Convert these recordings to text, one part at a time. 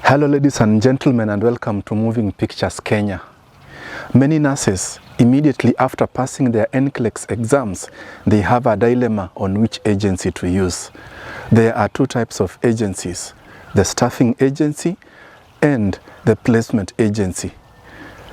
Hello ladies and gentlemen, and welcome to Moving Pictures Kenya. Many nurses, immediately after passing their NCLEX exams, they have a dilemma on which agency to use. There are two types of agencies, the staffing agency and the placement agency.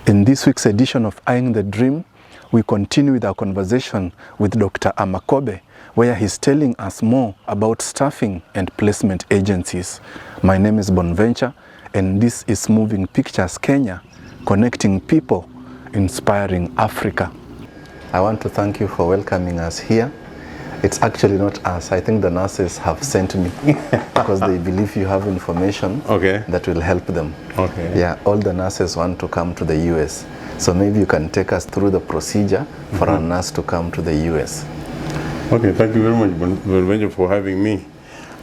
In this week's edition of Eyeing the Dream, we continue with our conversation with Dr. Amakobe, where he's telling us more about staffing and placement agencies. My name is Bonventure, and this is Moving Pictures Kenya, connecting people, inspiring Africa. I want to thank you for welcoming us here. It's actually not us. I think the nurses have sent me because they believe you have information that will help them. Yeah, all the nurses want to come to the US. So maybe you can take us through the procedure for a nurse to come to the US. Okay, thank you very much, Bonventure, for having me.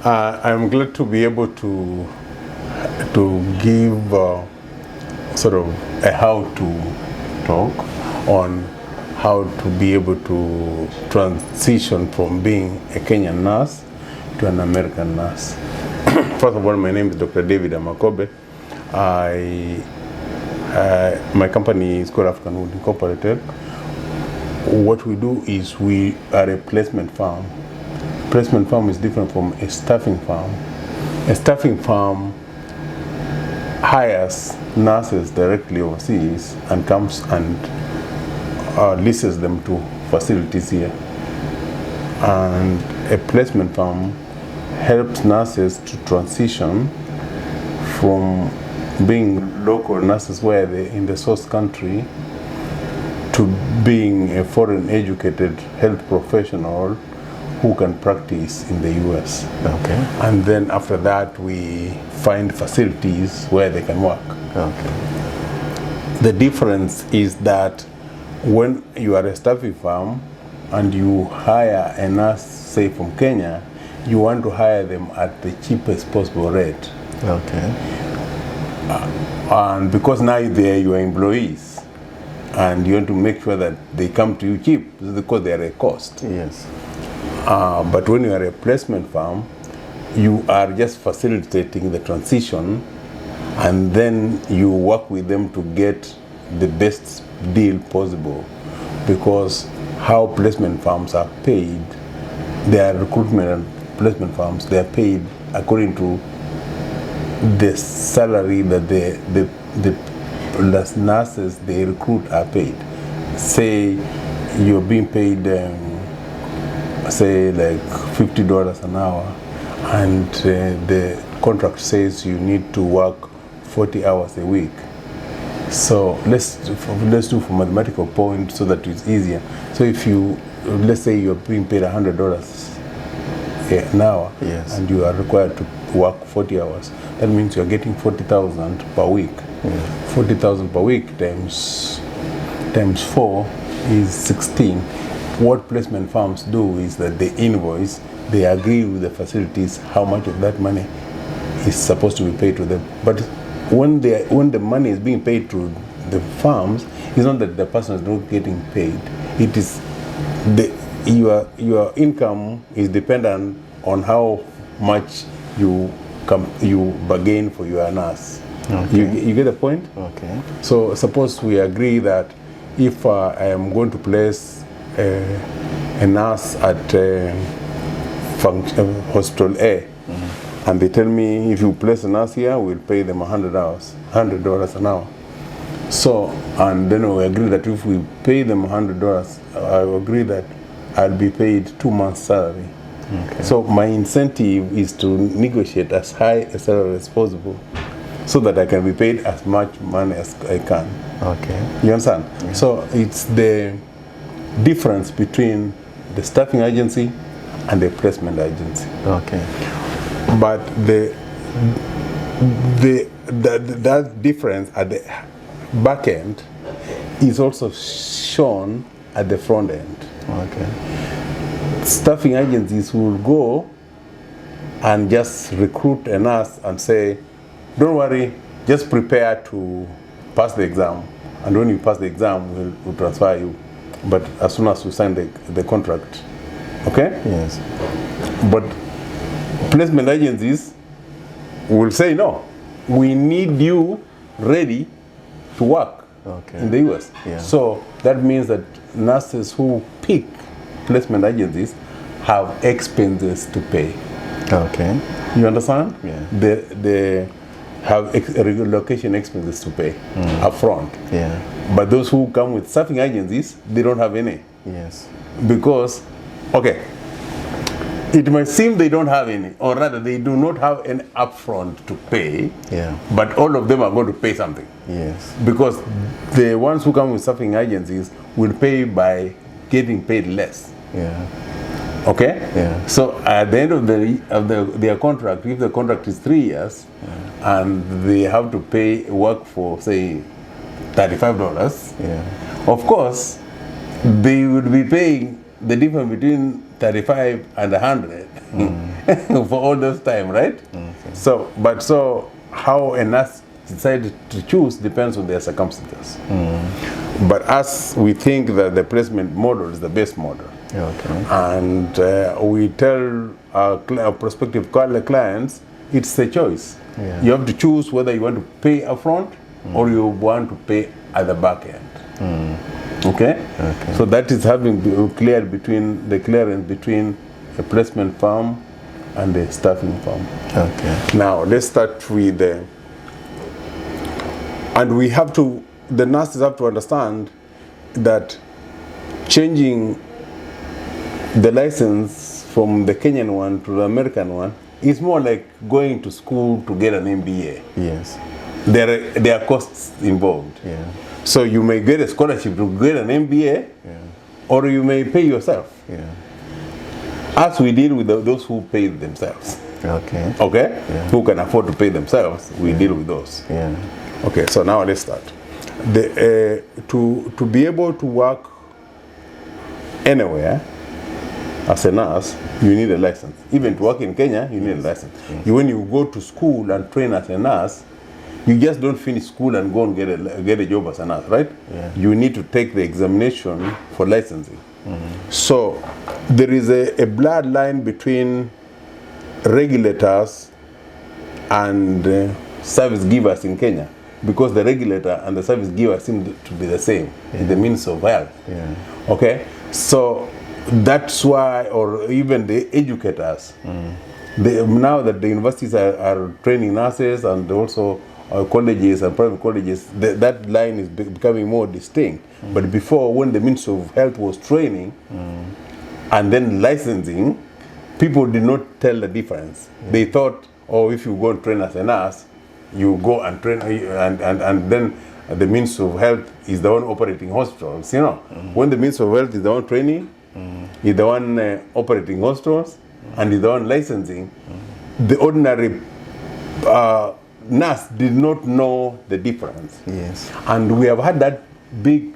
I'm glad to be able to give sort of a how-to talk on how to be able to transition from being a Kenyan nurse to an American nurse. First of all, my name is Dr. David Amakobe. My company is called African Wood Incorporated. What we do is we are a placement firm. Placement firm is different from a staffing firm. A staffing firm hires nurses directly overseas and comes and leases them to facilities here. And a placement firm helps nurses to transition from being local nurses where they're in the source country to being a foreign educated health professional who can practice in the US. Okay. And then after that we find facilities where they can work. Okay. The difference is that when you are a staffing firm and you hire a nurse, say from Kenya, you want to hire them at the cheapest possible rate. Okay. And because now they're your employees, and you want to make sure that they come to you cheap because they are a cost. Yes. But when you are a placement firm, you are just facilitating the transition, and then you work with them to get the best deal possible. Because how placement firms are paid, they are recruitment and placement firms, they are paid according to the salary that the nurses they recruit are paid. Say you're being paid say like $50 an hour, and the contract says you need to work 40 hours a week. So let's do for mathematical point so that it's easier. So if you, let's say you're being paid $100 an hour, yes, and you are required to work 40 hours, that means you're getting 40,000 per week. 40,000 per week times 4 is 16. What placement firms do is that they invoice, they agree with the facilities how much of that money is supposed to be paid to them. But when the money is being paid to the firms, it's not that the person is not getting paid. It is your income is dependent on how much you bargain for your nurse. Okay. You get the point? Okay. So suppose we agree that if I am going to place a nurse at hospital A, and they tell me if you place a nurse here, we'll pay them $100 an hour. So, and then we agree that if we pay them $100, I agree that I'll be paid 2 months' salary. Okay. So my incentive is to negotiate as high a salary as possible, so that I can be paid as much money as I can. Okay. You understand? Yeah. So it's the difference between the staffing agency and the placement agency. Okay. But that difference at the back end is also shown at the front end. Okay. Staffing agencies will go and just recruit a nurse and say, don't worry, just prepare to pass the exam, and when you pass the exam, we'll transfer you. But as soon as you sign the contract, okay? Yes. But placement agencies will say no. we need you ready to work in the US. Yeah. So that means that nurses who pick placement agencies have expenses to pay. Okay. You understand? Yeah. They have relocation expenses to pay upfront. Yeah. But those who come with staffing agencies, they don't have any. Yes. Because, okay, it might seem they don't have any, or rather they do not have any upfront to pay, Yeah. but all of them are going to pay something. Yes. Because the ones who come with staffing agencies will pay by getting paid less. Yeah. Okay? Yeah. So at the end of their contract, if the contract is 3 years, and they have to pay work for, say, $35, Yeah. of course, they would be paying the difference between 35 and 100 for all those time, right? Okay. So how a nurse decided to choose depends on their circumstances. But as we think that the placement model is the best model, Okay. and we tell our prospective clients, it's a choice. Yeah. You have to choose whether you want to pay upfront or you want to pay at the back end. Okay? So that is having cleared between the clearance between a placement firm and the staffing firm. Okay. Now let's start with and we have to, the nurses have to understand that changing the license from the Kenyan one to the American one is more like going to school to get an MBA. Yes. There are costs involved. Yeah. So you may get a scholarship to get an MBA, or you may pay yourself. Yeah. As we deal with those who pay themselves. Okay. Okay? Who can afford to pay themselves, we deal with those. Yeah. Okay, so now let's start. To be able to work anywhere as a nurse, you need a license. Even to work in Kenya, you need a license. When you go to school and train as a nurse, you just don't finish school and go and get a job as a nurse, right? Yeah. You need to take the examination for licensing. So there is a bloodline between regulators and service givers in Kenya, because the regulator and the service giver seem to be the same in the means of health. Yeah. Okay, so that's why, or even the educators, now that the universities are training nurses, and also colleges and private colleges, that line is becoming more distinct. But before, when the Ministry of Health was training and then licensing, people did not tell the difference. They thought, oh, if you go and train as a nurse, you go and train, and then the Ministry of Health is the one operating hospitals. You know, when the Ministry of Health is the one training, is the one operating hospitals, and is the one licensing, the ordinary nurse did not know the difference. Yes. And we have had that big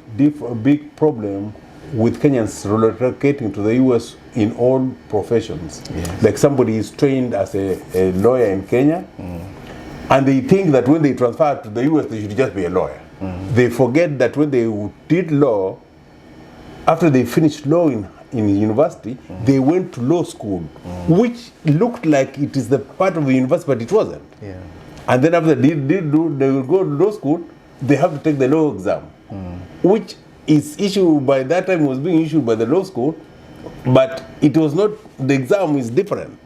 problem with Kenyans relocating to the US in all professions. Yes. Like somebody is trained as a lawyer in Kenya, and they think that when they transfer to the US, they should just be a lawyer. They forget that when they did law, after they finished law in university, they went to law school, which looked like it is the part of the university, but it wasn't. Yeah. And then after they will go to law school, they have to take the law exam, which is issued by that time, was being issued by the law school, but it was not, the exam is different.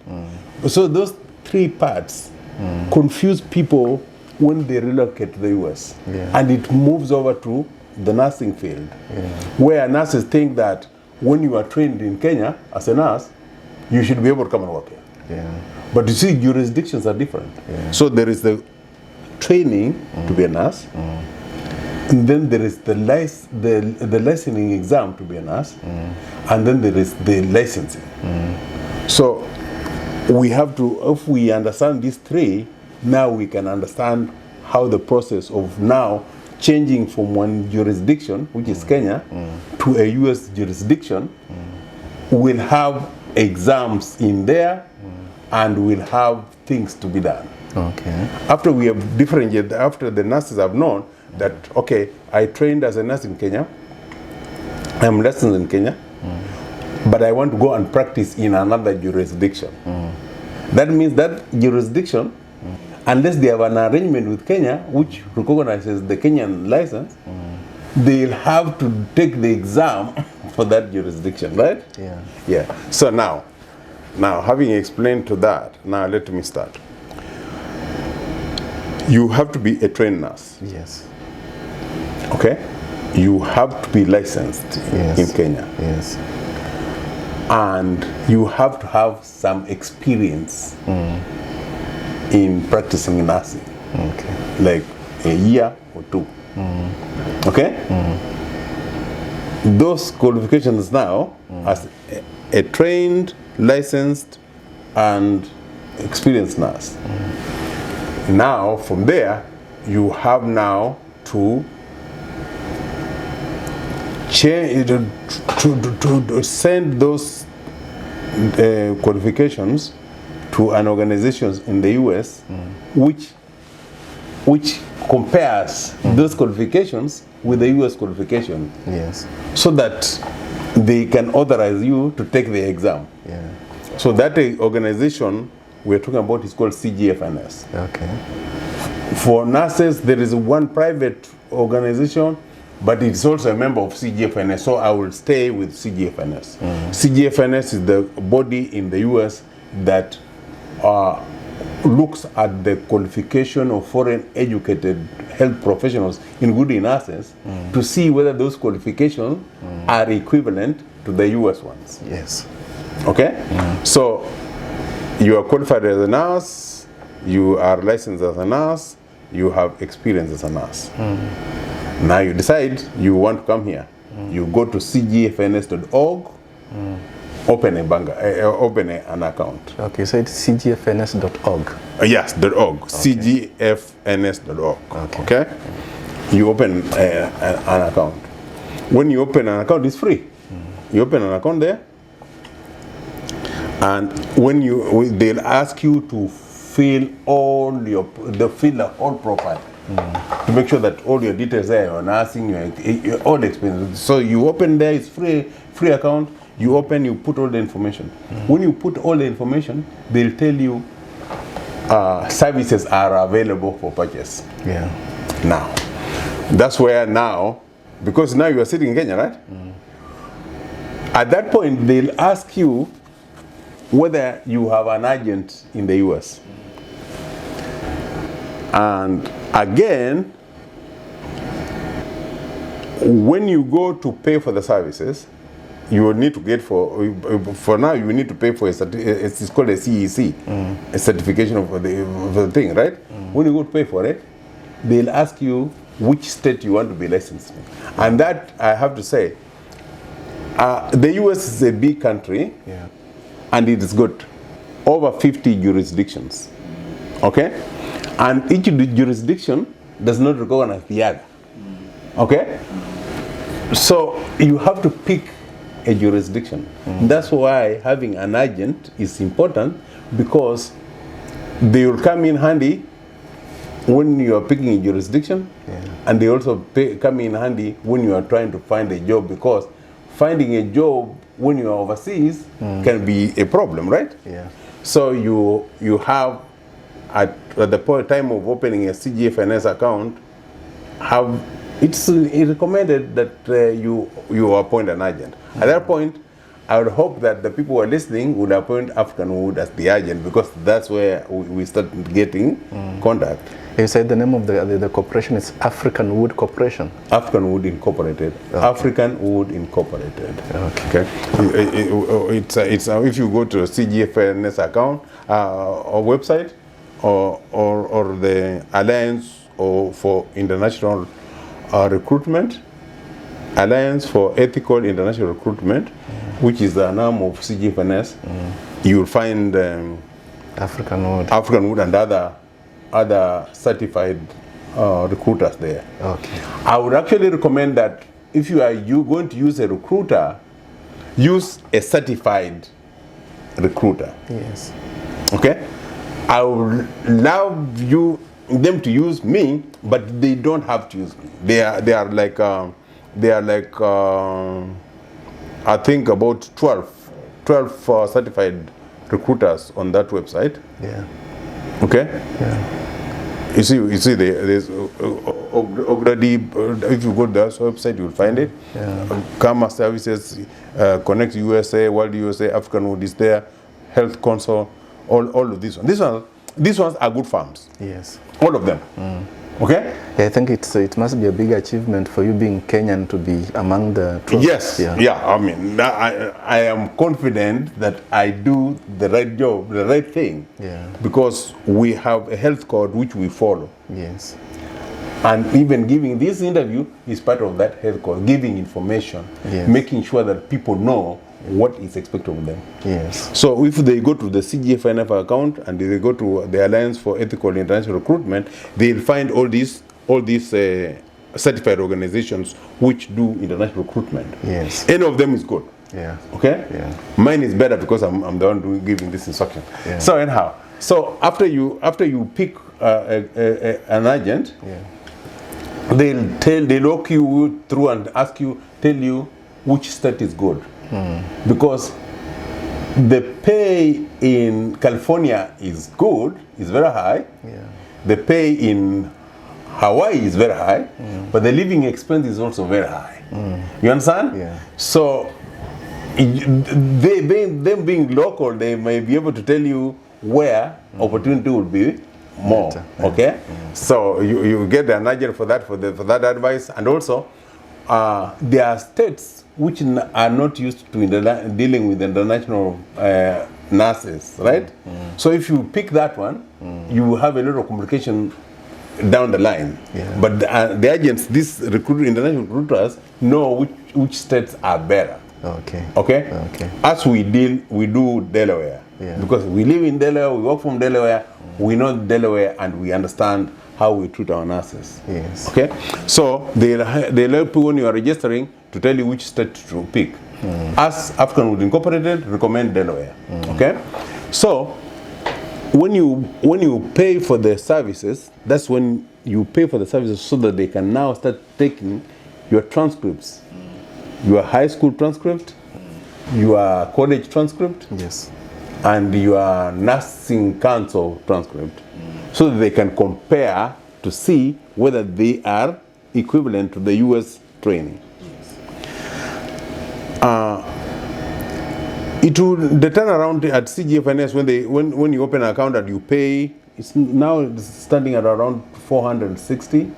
So those three parts confuse people when they relocate to the US. Yeah. And it moves over to the nursing field, where nurses think that when you are trained in Kenya as a nurse, you should be able to come and work here. Yeah. But you see, jurisdictions are different. Yeah. So there is the training to be a nurse, and then there is the licensing exam to be a nurse, and then there is the licensing. So we have to, if we understand these three, now we can understand how the process of now changing from one jurisdiction, which is Kenya, to a US jurisdiction, will have exams in there, and will have things to be done. Okay. After we have differentiated, after the nurses have known that, okay, I trained as a nurse in Kenya, I'm licensed in Kenya, but I want to go and practice in another jurisdiction. That means that jurisdiction unless they have an arrangement with Kenya, which recognizes the Kenyan license, they'll have to take the exam for that jurisdiction, right? Yeah. Yeah. So now having explained to that, now let me start. You have to be a trained nurse. Yes. Okay? You have to be licensed in Kenya. Yes. And you have to have some experience in practicing nursing. Okay. Like a year or two. Okay? Those qualifications now, as a trained, licensed, and experienced nurse. Now, from there, you have now to change, to send those qualifications to an organization in the US, which compares those qualifications with the US qualification. Yes. So that they can authorize you to take the exam. Yeah. So that organization we're talking about is called CGFNS. Okay. For nurses, there is one private organization, but it's also a member of CGFNS, so I will stay with CGFNS. CGFNS is the body in the US that looks at the qualification of foreign educated health professionals, including nurses, to see whether those qualifications are equivalent to the US ones. Yes. Okay? So you are qualified as a nurse, you are licensed as a nurse, you have experience as a nurse. Now you decide you want to come here. You go to cgfns.org, open an account. Okay, so it's cgfns.org. Yes, .org. Okay. cgfns.org. Okay. You open an account. When you open an account, it's free. You open an account there, and when they'll ask you to fill all the whole profile to make sure that all your details there, your nursing, your all the expenses. So you open there, it's free account. You open, you put all the information. When you put all the information, they'll tell you services are available for purchase. Yeah. Now, that's where now, because now you are sitting in Kenya, right? At that point, they'll ask you whether you have an agent in the US. And again, when you go to pay for the services, you will need to get for now you need to pay for it's called a CEC, a certification of the thing, right? When you go to pay for it, they'll ask you which state you want to be licensed in. And that, I have to say, the US is a big country, and it is got over 50 jurisdictions, okay? And each jurisdiction does not recognize the other, okay? So you have to pick a jurisdiction. That's why having an agent is important, because they will come in handy when you are picking a jurisdiction, and they also come in handy when you are trying to find a job, because finding a job when you are overseas can be a problem, right? Yeah. So you have at the time of opening a CGFNS account, it's recommended that you appoint an agent. At that point, I would hope that the people who are listening would appoint African Wood as the agent, because that's where we start getting contact. You said the name of the corporation is African Wood Corporation? African Wood Incorporated. Okay. African Wood Incorporated. Okay. It's if you go to the CGFNS account or website or the Alliance for International Recruitment, Alliance for Ethical International Recruitment, which is the name of CGFNS, you will find African Wood and other certified recruiters there. Okay. I would actually recommend that if you are going to use a recruiter, use a certified recruiter. Yes. Okay? I would love them to use me, but they don't have to use me. They are like I think about 12 certified recruiters on that website. Yeah. Okay? Yeah. You see, there's already. If you go to the website, you'll find it. Karma Services, Connect USA, World USA, African Wood is there, Health Council, all of these ones. These ones are good farms. Yes. All of them. Okay? Yeah, I think it must be a big achievement for you being Kenyan to be among the 12. Yes. Yeah. I mean, I am confident that I do the right job, the right thing. Yeah. Because we have a health code which we follow. Yes. And even giving this interview is part of that health code, giving information, Yes. making sure that people know what is expected of them. Yes. So if they go to the CGFNS account and they go to the Alliance for Ethical International Recruitment, they'll find all these certified organizations which do international recruitment. Yes. Any of them is good. Yeah. Okay? Yeah. Mine is better because I'm the one giving this instruction. Yeah. So anyhow, after you pick an agent, they'll walk you through and tell you which state is good. Because the pay in California is good, is very high. Yeah. The pay in Hawaii is very high, but the living expense is also very high. You understand? Yeah. So them being local, they may be able to tell you where opportunity will be more. Better. Okay? So you get an agent for that advice. And also, there are states which are not used to dealing with international nurses, right? So if you pick that one, you will have a lot of complication down the line. Yeah. But the agents, these international recruiters, know which states are better. Okay. Okay? Okay. As we do Delaware. Yeah. Because we live in Delaware, we work from Delaware, we know Delaware, and we understand how we treat our nurses. Yes. Okay? So they'll help you when you are registering to tell you which state to pick. As African Wood Incorporated, recommend Delaware. Okay? So when you pay for the services, that's when you pay for the services so that they can now start taking your transcripts, your high school transcript, your college transcript, Yes. and your nursing council transcript, so that they can compare to see whether they are equivalent to the US training. The turnaround at CGFNS when you open an account and you pay, it's now standing at around $460.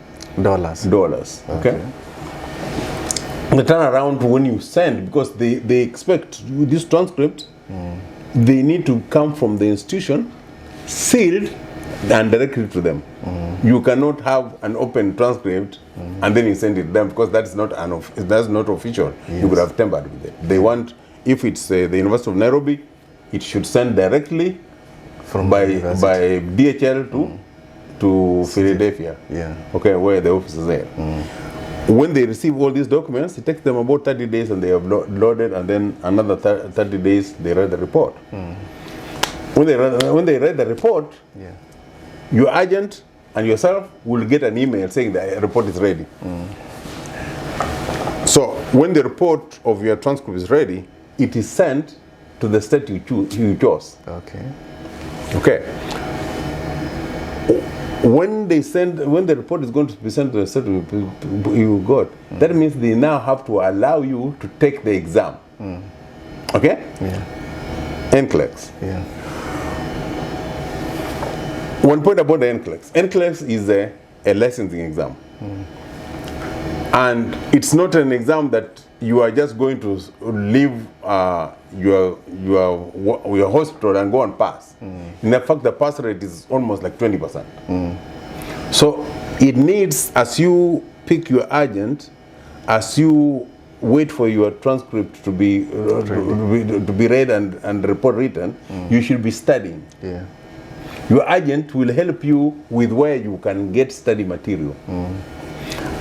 Okay. The turnaround when you send, because they expect this transcript, they need to come from the institution, sealed, and directly to them. You cannot have an open transcript and then you send it them, because that's not official. Yes. You could have tampered with it. They want, if it's the University of Nairobi, it should send directly From by DHL to Philadelphia. Yeah. Okay, where the office is there. When they receive all these documents, it takes them about 30 days and they have loaded, and then another 30 days they read the report. When they read the report, Yeah. your agent and yourself will get an email saying the report is ready. So when the report of your transcript is ready, it is sent to the state you chose. Okay. Okay. When the report is going to be sent to the state you got, that means they now have to allow you to take the exam. Okay? Yeah. NCLEX. Yeah. One point about the NCLEX. NCLEX is a licensing exam. And it's not an exam that you are just going to leave your hospital and go and pass. In fact, the pass rate is almost like 20%. So it needs, as you pick your agent, as you wait for your transcript to be read and report written, you should be studying. Yeah. Your agent will help you with where you can get study material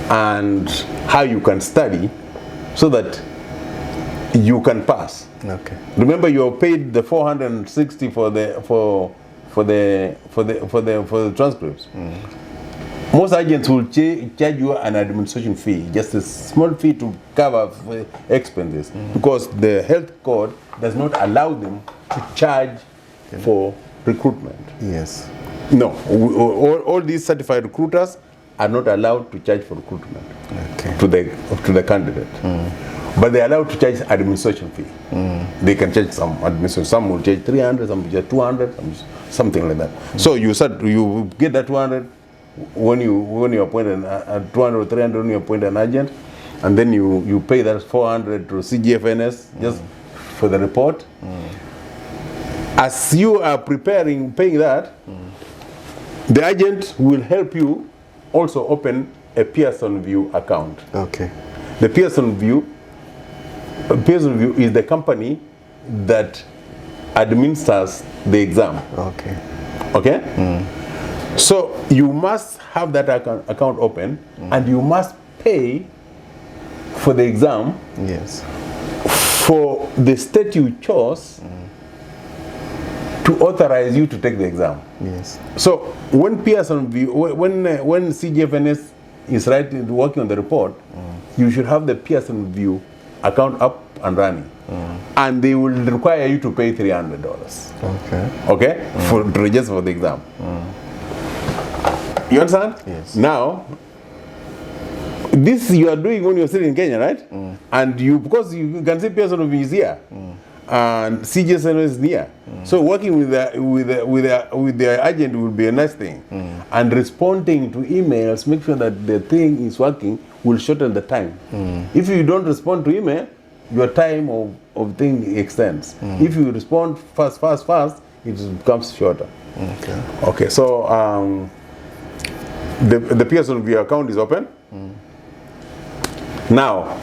and how you can study so that you can pass. Okay. Remember, you are paid the $460 for the transcripts. Most agents will charge you an administration fee, just a small fee to cover expenses, because the health code does not allow them to charge for recruitment. Yes. No, all these certified recruiters are not allowed to charge for recruitment to the candidate. But they are allowed to charge administration fee. They can charge some administration. Some will charge 300, some will charge 200, something like that. So you get that 200 when you appoint 200 or 300 when you appoint an agent, and then you pay that 400 to CGFNS just for the report. As you are paying that, the agent will help you also open a Pearson VUE account. Okay. The Pearson VUE is the company that administers the exam. Okay. Okay? So you must have that account open, and you must pay for the exam. Yes. For the state you chose to authorize you to take the exam. Yes. So when Pearson VUE, when CGFNS is working on the report, you should have the Pearson VUE account up and running, and they will require you to pay $300. Okay, to register for the exam. You understand? Yes. Now, this you are doing when you're sitting in Kenya, right? And because you can see Pearson VUE is here, and CGFNS is near. So working with the agent will be a nice thing, and responding to emails, make sure that the thing is working, will shorten the time. If you don't respond to email, your time of thing extends. If you respond fast, it becomes shorter. Okay. So the Pearson VUE account is open. Now,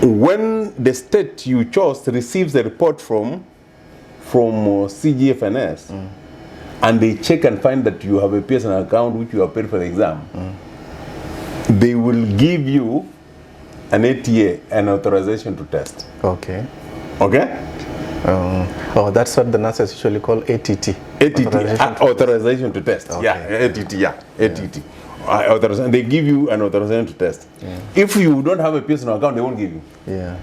when the state you chose receives a report from CGFNS, and they check and find that you have a Pearson account which you have paid for the exam, they will give you an ATA, an authorization to test. Okay. Okay? That's what the nurses usually call ATT. Authorization to test. Okay. Yeah, ATT. They give you an authorization to test. If you don't have a Pearson account, they won't give you.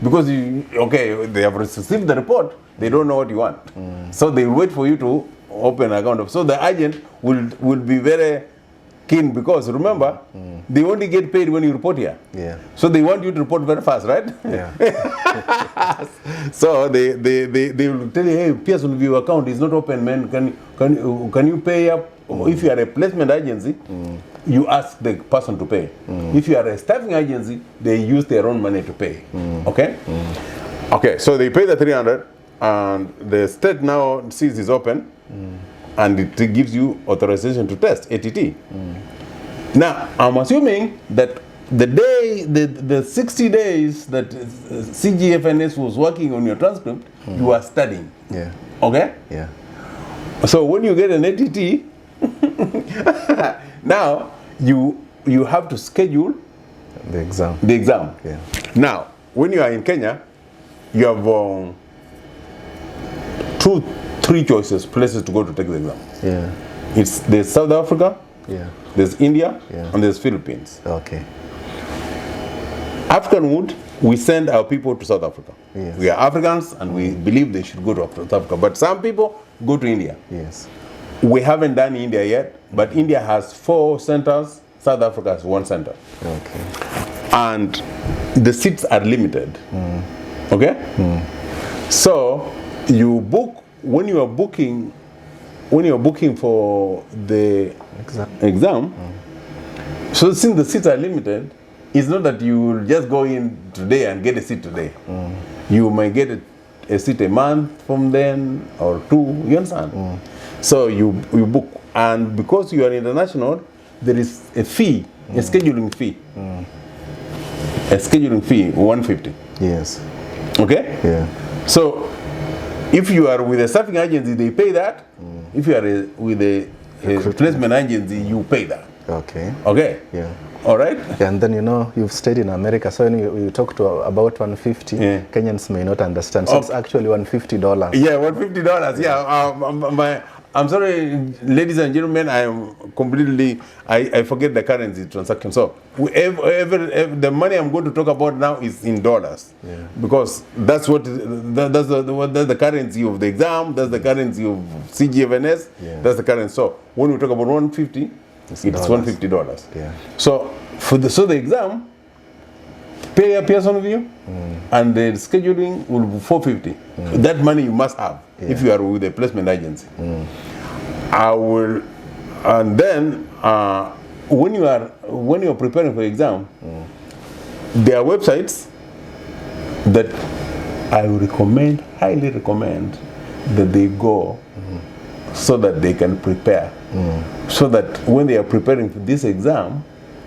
Because they have received the report, they don't know what you want. So they will wait for you to open an account. So the agent will be very keen, because remember, they only get paid when you report here. So they want you to report very fast, right? So they will tell you, hey, Pearson VUE account is not open, man. Can you pay up? If you are a placement agency, you ask the person to pay. If you are a staffing agency, they use their own money to pay. Okay? Okay, so they pay the 300, and the state now sees it's open, and it gives you authorization to test, ATT. Now, I'm assuming that the 60 days that CGFNS was working on your transcript, you are studying. Okay? So when you get an ATT, now you have to schedule the exam. Now, when you are in Kenya, you have 3 choices, places to go to take the exam. There's South Africa, there's India, and there's Philippines. Okay. African wood, we send our people to South Africa. We are Africans, and we believe they should go to South Africa. But some people go to India. We haven't done India yet, but India has 4 centers, South Africa has 1 center. And the seats are limited. Okay? So you book, when you are booking for the exam, so since the seats are limited, it's not that you will just go in today and get a seat today. You might get a seat a month from then, or 2, you understand? So you book, and because you are international, there is a fee, a scheduling fee. A scheduling fee, 150. Okay? So if you are with a staffing agency, they pay that. If you are with a placement agency, you pay that. Okay? All right? And then, you've stayed in America, so when you talk to about 150, Kenyans may not understand. So it's actually $150. $150. I'm sorry, ladies and gentlemen, I am completely, I forget the currency transaction. So the money I'm going to talk about now is in dollars. Yeah. Because that's that's the currency of the exam, that's the currency of CGFNS, Yeah. that's the currency. So when we talk about 150, it's $150. Yeah. So the exam, pay a person view, and the scheduling will be $450. That money you must have if you are with a placement agency. I will, and then when you are preparing for exam, there are websites that I would recommend, highly recommend, that they go so that they can prepare, so that when they are preparing for this exam,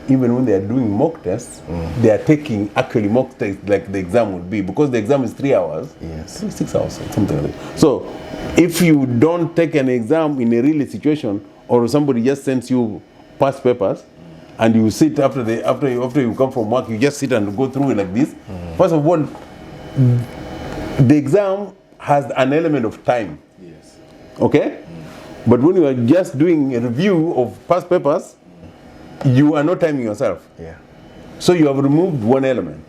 even when they are doing mock tests, they are taking actually mock tests like the exam would be, because the exam is 3 hours, Yes. 6 hours, something like that. So if you don't take an exam in a real situation, or somebody just sends you past papers, and you sit after you come from work, you just sit and go through it like this. First of all, the exam has an element of time. Yes. Okay? But when you are just doing a review of past papers, you are not timing yourself. Yeah. So you have removed one element.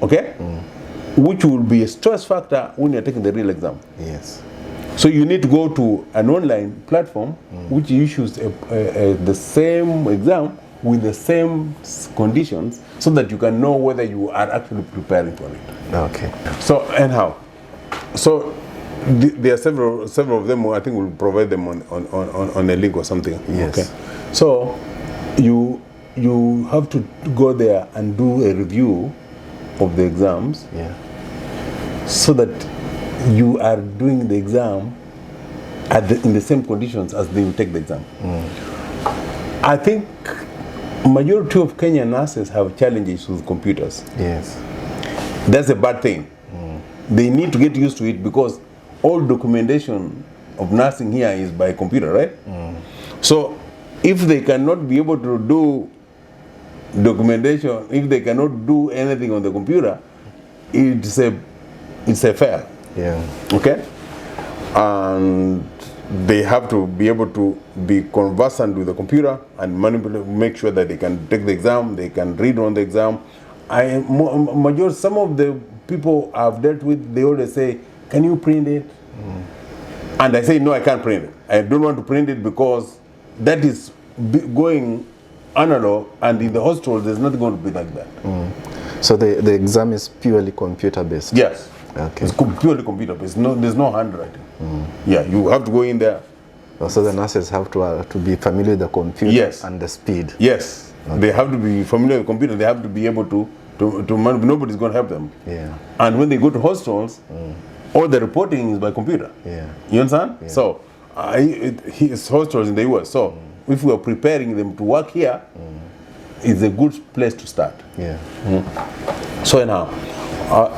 Okay? Which will be a stress factor when you're taking the real exam. Yes. So you need to go to an online platform which issues the same exam with the same conditions, so that you can know whether you are actually preparing for it. Okay. So anyhow, so there are several of them. I think we'll provide them on a link or something. Yes. Okay. So you have to go there and do a review of the exams, Yeah. so that you are doing the exam in the same conditions as they will take the exam. I think majority of Kenyan nurses have challenges with computers. Yes. That's a bad thing. They need to get used to it, because all documentation of nursing here is by computer, right? So if they cannot be able to do documentation, if they cannot do anything on the computer, it's a fail. Yeah. Okay? And they have to be able to be conversant with the computer and manipulate, make sure that they can take the exam, they can read on the exam. Some of the people I've dealt with, they always say, can you print it? And I say, no, I can't print it. I don't want to print it, because that is going analog, and in the hospital, there's not going to be like that. So the exam is purely computer based? Yes. Okay. It's purely computer based. There's no handwriting. Yeah, you have to go in there. So the nurses have to be familiar with the computer. Yes. And the speed. Yes. Okay. They have to be familiar with the computer. They have to be able to nobody's going to help them. Yeah. And when they go to hospitals, all the reporting is by computer. Yeah. You understand? Yeah. So his hospitals in the US. So if we are preparing them to work here, it's a good place to start. Yeah. So anyhow,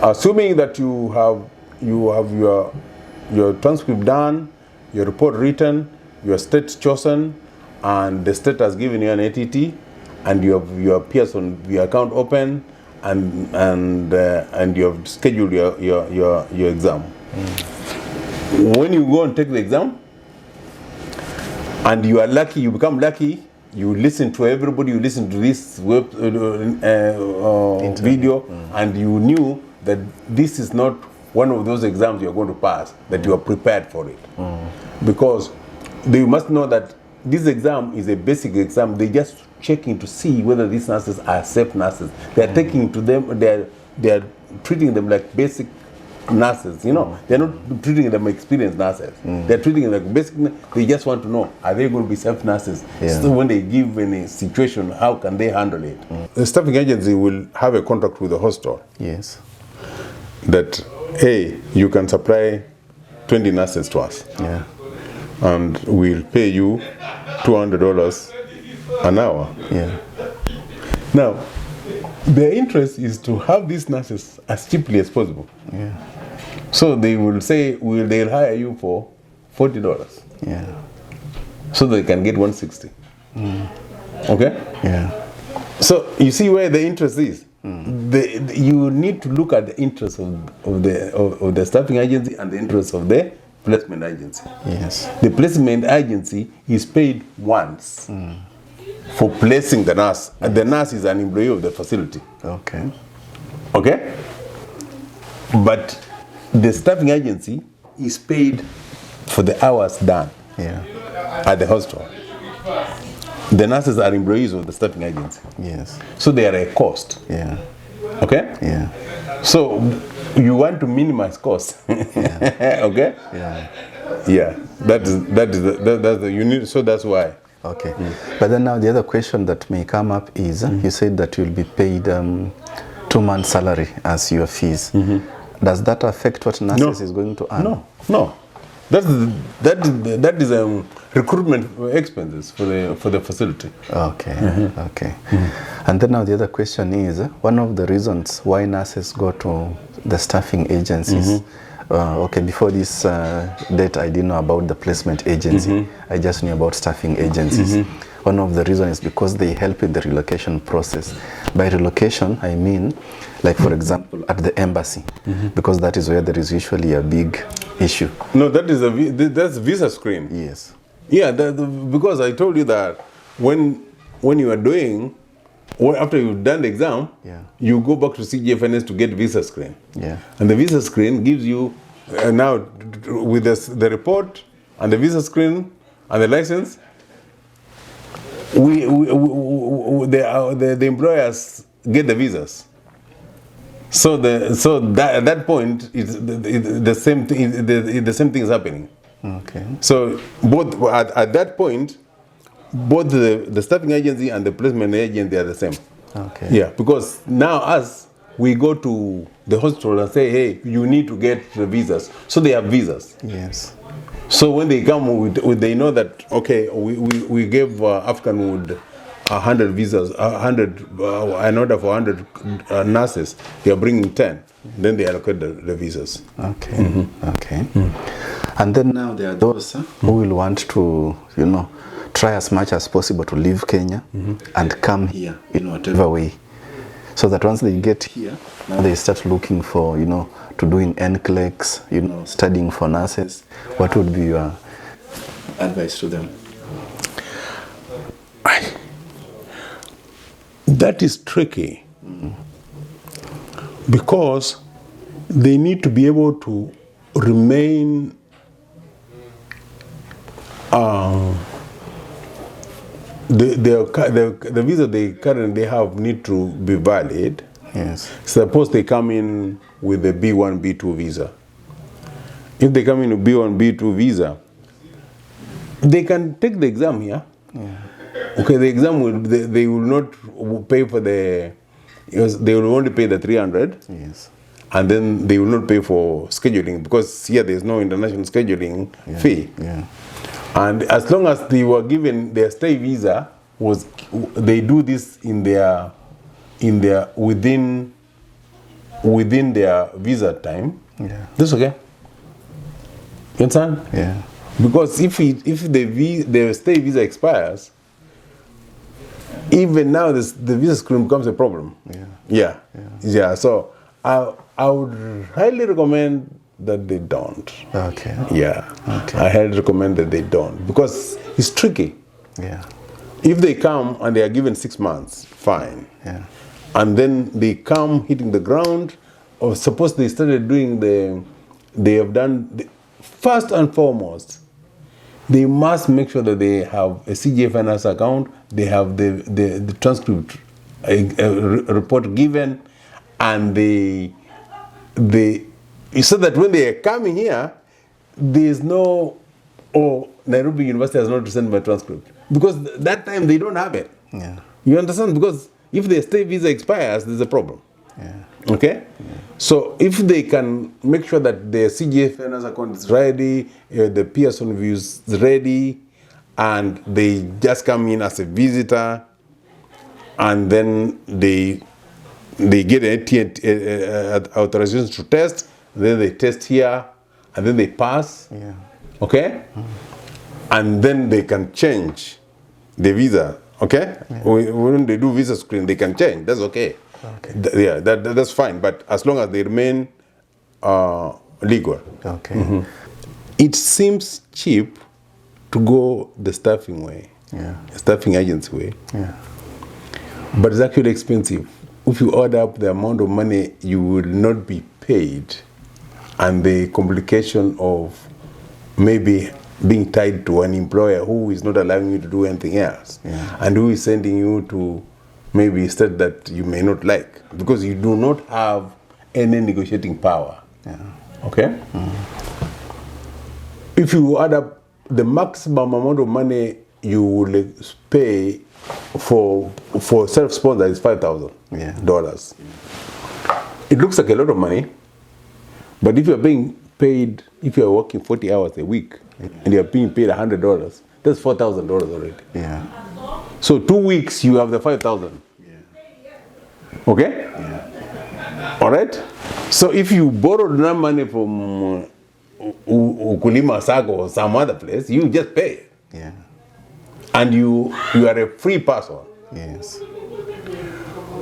assuming that you have your transcript done, your report written, your state chosen, and the state has given you an ATT, and you have your Pearson your account open, and you have scheduled your exam. When you go and take the exam, and you are lucky, you become lucky, you listen to everybody, you listen to this video, and you knew that this is not one of those exams you're going to pass, that you are prepared for it. Because they must know that this exam is a basic exam. They just checking to see whether these nurses are safe nurses. They are taking to them, they are treating them like basic nurses, you know. They're not treating them experienced nurses. They're treating them like basic. They just want to know, are they going to be safe nurses? Yeah. So when they give any situation, how can they handle it? The staffing agency will have a contract with the hospital. Yes. That, hey, you can supply 20 nurses to us. Yeah. And we'll pay you $200 an hour. Yeah. Now, their interest is to have these nurses as cheaply as possible. Yeah. So they will say they'll hire you for $40. Yeah. So they can get $160. Okay? Yeah. So you see where the interest is. You need to look at the interest of the staffing agency and the interest of the placement agency. Yes. The placement agency is paid once for placing the nurse. And the nurse is an employee of the facility. Okay. Okay? But the staffing agency is paid for the hours done at the hospital. The nurses are employees of the staffing agency. Yes. So they are a cost. Yeah. Okay? Yeah. So you want to minimize costs. Okay? Yeah. Yeah. that's the you need, so that's why. Okay. But then now the other question that may come up is, you said that you'll be paid 2 months salary as your fees. Does that affect what nurses is going to earn? No. That is recruitment expenses for the facility. Okay. Okay. And then now the other question is, one of the reasons why nurses go to the staffing agencies. Okay, before this date, I didn't know about the placement agency. I just knew about staffing agencies. One of the reasons is because they help in the relocation process. By relocation, I mean, like for example, at the embassy, because that is where there is usually a big issue. No, that's visa screen. Yes. Yeah, because I told you that when you are doing, after you've done the exam, you go back to CGFNS to get visa screen. Yeah. And the visa screen gives you, now with the report and the visa screen and the license, the employers get the visas. So at that point, the same thing is happening. Okay. So both at that point, both the staffing agency and the placement agency are the same. Okay. Yeah, because now we go to the hospital and say, hey, you need to get the visas. So they have visas. Yes. So when they come, they know that, okay, we gave African Wood 100 visas, an order for 100 nurses. They are bringing 10. Then they allocate the visas. Okay. Okay. And then now there are those who will want to, try as much as possible to leave Kenya and come here in whatever way. So that once they get here, now they start looking for, to doing NCLEX, studying for nurses. What would be your advice to them? That is tricky. Because they need to be able to remain the visa they currently have need to be valid. Yes. Suppose they come in with a B1, B2 visa. If they come in with B1, B2 visa, they can take the exam here. Yeah. Okay, the exam they will not pay for they will only pay the 300. Yes. And then they will not pay for scheduling because here there's no international scheduling fee. Yeah. And as long as they were given their stay visa, they do this within their visa time. Yeah. That's okay. You understand? Yeah. Because if the stay visa expires, even now the visa screen becomes a problem. Yeah. So I would highly recommend that they don't. Okay. Yeah. Okay. I highly recommend that they don't because it's tricky. Yeah. If they come and they are given 6 months, fine. Yeah. And then they come hitting the ground, or suppose they started doing first and foremost, they must make sure that they have a CGFNS account, they have the transcript report given, and so that when they are coming here, there's no, Nairobi University has not sent my transcript. Because that time they don't have it. Yeah. You understand? Because if their stay visa expires, there's a problem. Yeah. Okay? Yeah. So if they can make sure that their CGFNS account is ready, the Pearson views is ready, and they just come in as a visitor, and then they get an authorization to test, then they test here, and then they pass. Yeah. Okay? And then they can change the visa. Okay? Yeah. When they do visa screen, they can change. That's okay. Okay. That's fine. But as long as they remain legal. Okay. it seems cheap to go the staffing way, staffing agency way, but it's actually expensive. If you add up the amount of money you will not be paid and the complication of maybe being tied to an employer who is not allowing you to do anything else, and who is sending you to maybe a state that you may not like, because you do not have any negotiating power. Okay? If you add up the maximum amount of money you will pay for self-sponsor is $5,000. It looks like a lot of money, but if you're being paid, if you're working 40 hours a week and you're being paid $100, that's $4,000 already. So 2 weeks you have the 5,000. Okay? All right? So if you borrowed that money from Ukulima Sago or some other place, you just pay. And you are a free person.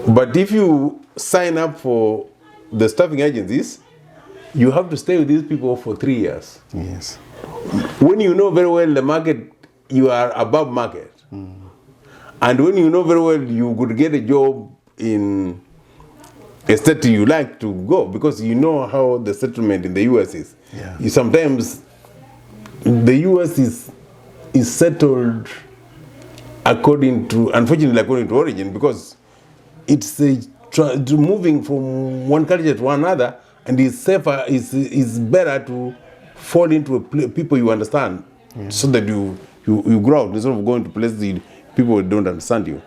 But if you sign up for the staffing agencies, you have to stay with these people for 3 years. When you know very well the market, you are above market. And when you know very well you could get a job in a state you like to go, because you know how the settlement in the US is. Sometimes the US is settled unfortunately according to origin, because it's moving from one culture to another, and it's safer, it's better to fall into people you understand, so that you grow out instead of going to places people don't understand you.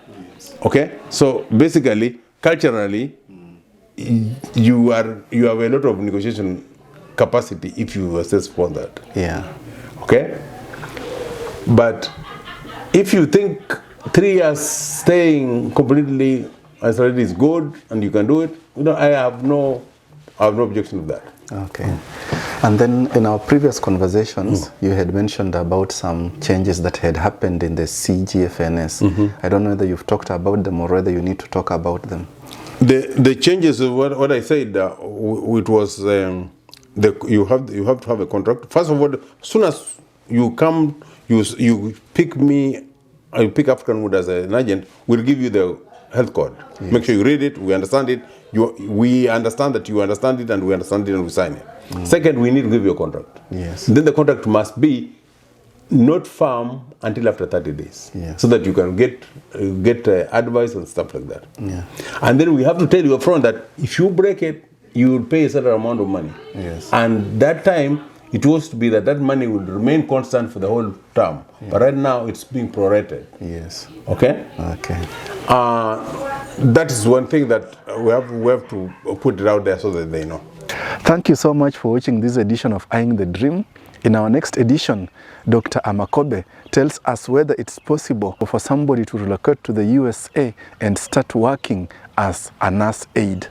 Okay? So basically, culturally, you have a lot of negotiation capacity if you assess for that. Okay? But if you think 3 years staying completely isolated is good and you can do it, I have no objection to that. Okay. And then in our previous conversations, you had mentioned about some changes that had happened in the CGFNS. I don't know whether you've talked about them or whether you need to talk about them. The changes of what I said, it was you have to have a contract. First of all, as soon as you come, you pick me, I pick African Wood as an agent, we'll give you the health code. Make sure you read it, we understand it, we understand that you understand it, and we understand it, and we sign it. Second, we need to give you a contract. Then the contract must be not firm until after 30 days, so that you can get advice and stuff like that. And then we have to tell you upfront that if you break it, you will pay a certain amount of money. And that time, it was to be that money would remain constant for the whole term. But right now, it's being prorated. Okay? Okay. That is one thing that we have to put it out there so that they know. Thank you so much for watching this edition of Eyeing the Dream. In our next edition, Dr. Amakobe tells us whether it's possible for somebody to relocate to the USA and start working as a nurse aide.